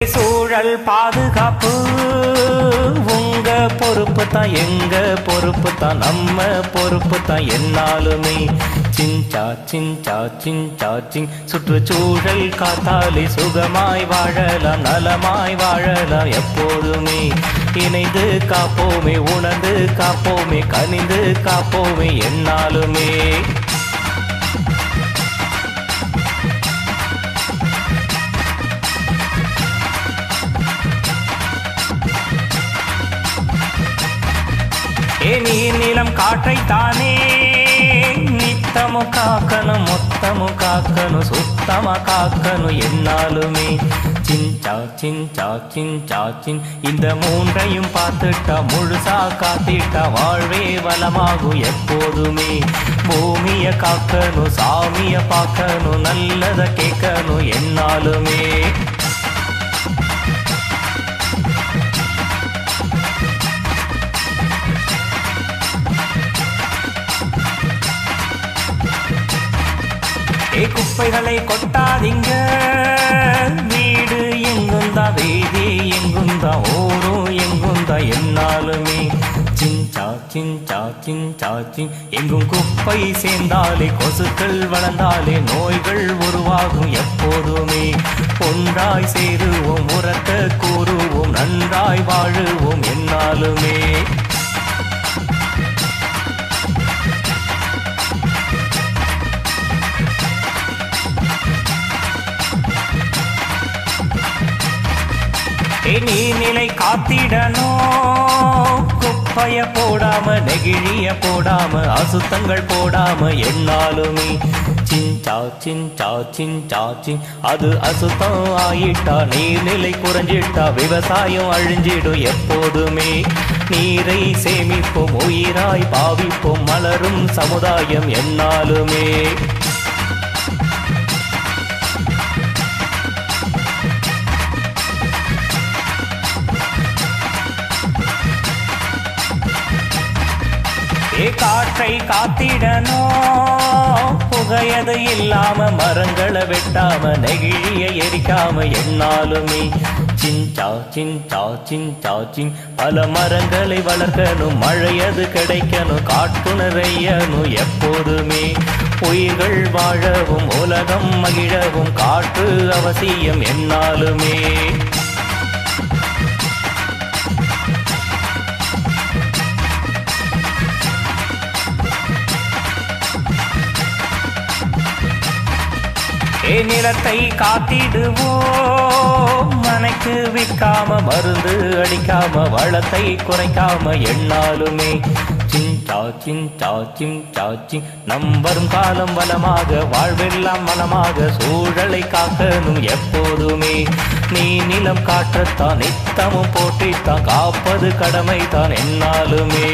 சூழல் பாதுகாப்பு உங்க பொறுப்பு தான், எங்க பொறுப்பு தான், நம்ம பொறுப்பு தான் என்னாலுமே. சிஞ்சா சிஞ்சா சிஞ்சா சிங் சுற்றுச்சூழல் காத்தாலே சுகமாய் வாழலாம், நலமாய் வாழலாம் எப்போதுமே. இணைந்து காப்போமே, உணர்ந்து காப்போமே, கனிந்து காப்போமே என்னாலுமே. நீர் நிலம் காற்றைத்தானே நித்தமு காக்கணும், மொத்தமு காக்கணும், சுத்தமா காக்கணும் என்னாலுமே. சிஞ்சா சிஞ்சா சிஞ்சா சின் இந்த மூன்றையும் பார்த்துட்டா, முழுசா காத்திட்டா வாழ்வே வளமாகும் எப்போதுமே. பூமிய காக்கணும், சாமிய பார்க்கணும், நல்லத கேட்கணும் என்னாலுமே. குப்பைகளை கொட்டாதீங்க, வீடு எங்குந்தா, வீதி எங்குந்தா, ஊரும் எங்குந்தா என்னாலுமே. சிஞ்சா சிஞ்சா சிஞ்சா சிங் எங்கும் குப்பை சேர்ந்தாலே, கொசுக்கள் வளர்ந்தாலே நோய்கள் உருவாகும் எப்போதுமே. ஒன்றாய் சேருவோம், உரத்த கூறுவோம், நன்றாய் வாழுவோம் என்னாலுமே. நீர்நிலை காத்திடணும், குப்பைய போடாம, நெகிழிய போடாம, அசுத்தங்கள் போடாம என்னாலுமே. சிஞ்சா சிஞ்சா சிஞ்சா சிங் அது அசுத்தம் ஆயிட்டா, நீர்நிலை குறைஞ்சிட்டா, விவசாயம் அழிஞ்சிடும் எப்போதுமே. நீரை சேமிப்போம், உயிராய் பாவிப்போம், மலரும் சமுதாயம் என்னாலுமே. காற்றை காத்திடணும், புகையது இல்லாம, மரங்களை வெட்டாம, நெகிழிய எரிக்காம என்னாலுமே. சிஞ்சா சிஞ்சா சிஞ்சா சிங் பல மரங்களை வளர்க்கணும், மழையது கிடைக்கணும், காற்று நிறையணும் எப்போதுமே. உயிர்கள் வாழவும், உலகம் மகிழவும், காற்று அவசியம் என்னாலுமே. நிலத்தை காத்திடுவோம், மனைக்கு விற்காம, மருந்து அடிக்காம, வளத்தை குறைக்காம என்னாலுமே. சிஞ்சா சிஞ்சா சிஞ்சா சிங் நம் வரும் காலம் வளமாக, வாழ்வெல்லாம் மனமாக, சூழலை காக்கணும் எப்போதுமே. நீ நிலம் காற்றத்தான், நித்தமும் போற்றித்தான், காப்பது கடமைதான் என்னாலுமே.